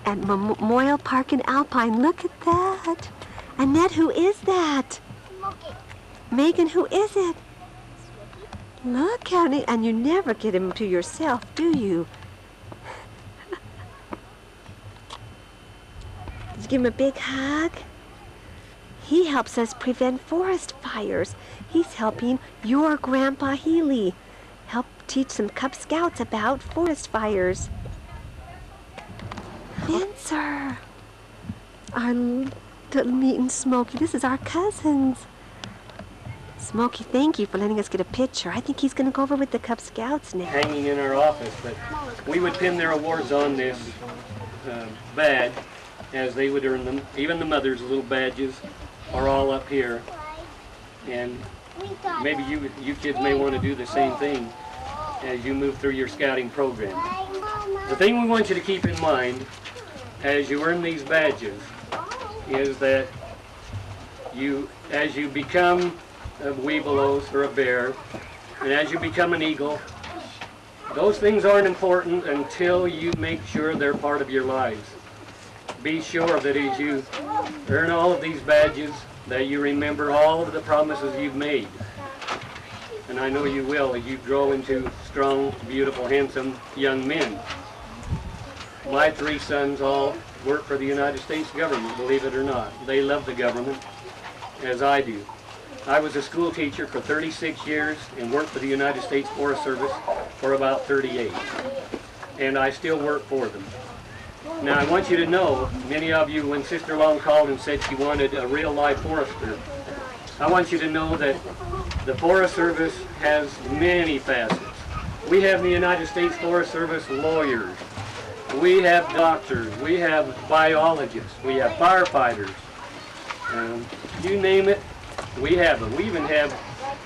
at Memorial Park in Alpine. Look at that. Annette, who is that? Smokey. Megan, who is it? Look, honey, and you never get him to yourself, do you? Did you give him a big hug? He helps us prevent forest fires. He's helping your Grandpa Healey help teach some Cub Scouts about forest fires. Spencer, our little meet and Smokey. This is our cousins. Smokey, thank you for letting us get a picture. I think he's going to go over with the Cub Scouts now. Hanging in our office, but we would pin their awards on this badge as they would earn them. Even the mothers' little badges are all up here. And maybe you kids may want to do the same thing as you move through your scouting program. The thing we want you to keep in mind as you earn these badges is that as you become a weebelos or a bear, and as you become an eagle, those things aren't important until you make sure they're part of your lives. Be sure that as you earn all of these badges, that you remember all of the promises you've made. And I know you will as you grow into strong, beautiful, handsome young men. My 3 sons all work for the United States government, believe it or not. They love the government, as I do. I was a school teacher for 36 years and worked for the United States Forest Service for about 38. And I still work for them. Now I want you to know, many of you, when Sister Long called and said she wanted a real live forester, I want you to know that the Forest Service has many facets. We have in the United States Forest Service lawyers, we have doctors, we have biologists, we have firefighters, you name it, we have them. We even have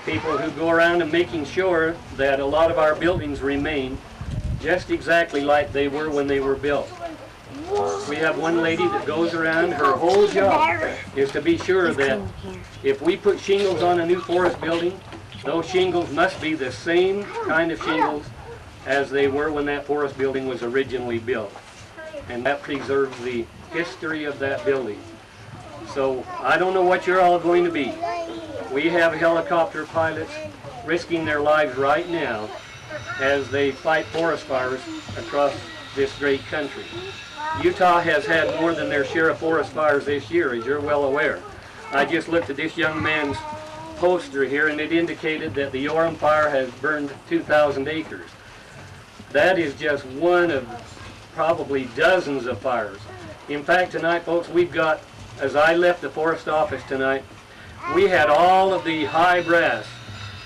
people who go around and making sure that a lot of our buildings remain just exactly like they were when they were built. We have one lady that goes around, her whole job is to be sure that if we put shingles on a new forest building, those shingles must be the same kind of shingles as they were when that forest building was originally built. And that preserves the history of that building. So I don't know what you're all going to be. We have helicopter pilots risking their lives right now as they fight forest fires across this great country. Utah has had more than their share of forest fires this year, as you're well aware. I just looked at this young man's poster here, and it indicated that the Orem fire has burned 2,000 acres. That is just one of probably dozens of fires. In fact, tonight, folks, we've got, as I left the forest office tonight, we had all of the high brass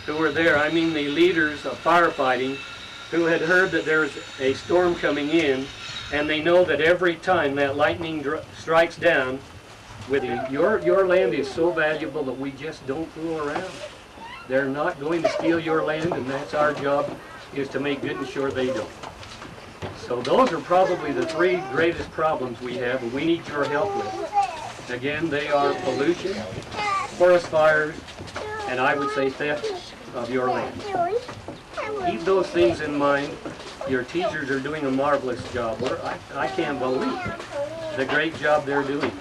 who were there, I mean the leaders of firefighting, who had heard that there's a storm coming in, and they know that every time that lightning strikes down, with your land is so valuable that we just don't fool around. They're not going to steal your land, and that's our job, is to make good and sure they don't. So those are probably the 3 greatest problems we have, and we need your help with. Again, they are pollution, forest fires, and I would say theft of your land. Keep those things in mind. Your teachers are doing a marvelous job. I can't believe the great job they're doing.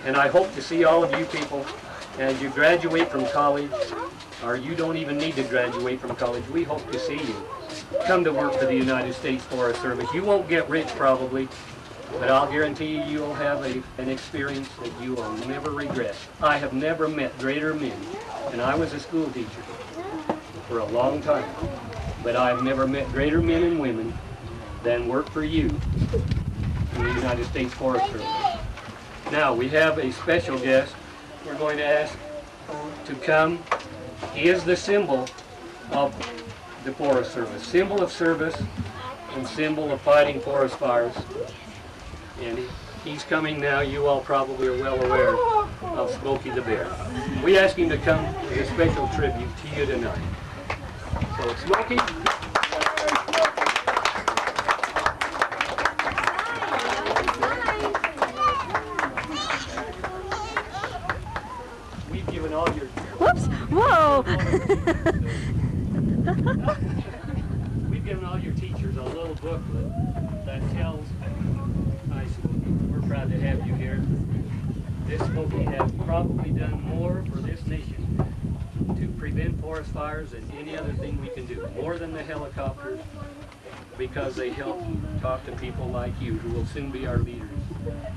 And I hope to see all of you people as you graduate from college, or you don't even need to graduate from college. We hope to see you come to work for the United States Forest Service. You won't get rich probably, but I'll guarantee you you'll have an experience that you will never regret. I have never met greater men, and I was a school teacher for a long time, but I've never met greater men and women than work for you in the United States Forest Service. Now, we have a special guest we're going to ask to come. He is the symbol of the Forest Service, symbol of service and symbol of fighting forest fires. And he's coming now. You all probably are well aware of Smokey the Bear. We ask him to come as a special tribute to you tonight. So, Smokey. We've given all your... Whoops! Whoa! We've given all your teachers a little booklet that tells... this Smokey has probably done more for this nation to prevent forest fires than any other thing we can do, more than the helicopters, because they help talk to people like you who will soon be our leaders.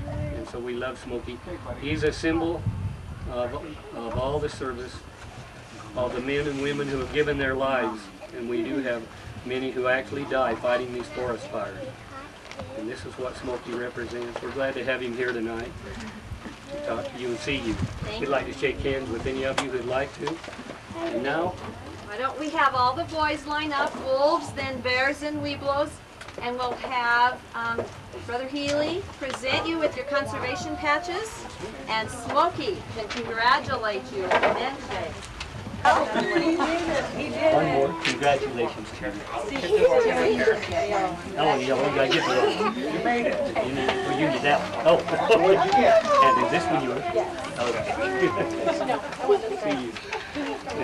And so we love Smokey. He's a symbol of all the service, all the men and women who have given their lives, and we do have many who actually die fighting these forest fires. And this is what Smokey represents. We're glad to have him here tonight to talk to you and see you. We'd like to shake hands with any of you who'd like to. And now, why don't we have all the boys line up, wolves, then bears and weeblos, and we'll have Brother Healey present you with your conservation patches, and Smokey can congratulate you immensely. one more. Congratulations to you. Oh, yeah, we gotta get to that. You made it. You did that one. Oh, what did you get? And is this one yours? Okay. See you.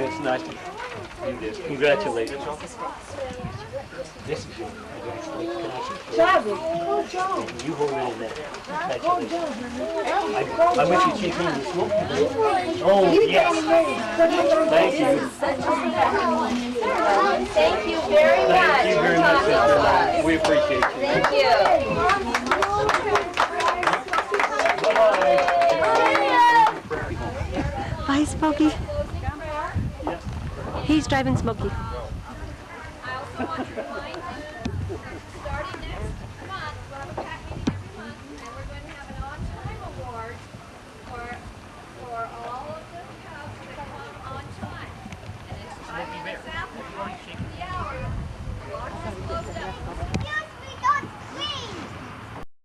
It's nice to do this. Congratulations. This is yours. Good job. You hold it in there. Congratulations. I wish you'd shake hands with Smokey. Oh, yes. Thank you. Thank you very much. Thank you very much, sister. We appreciate you. Thank you. Bye, Smokey. He's driving Smokey. I also want your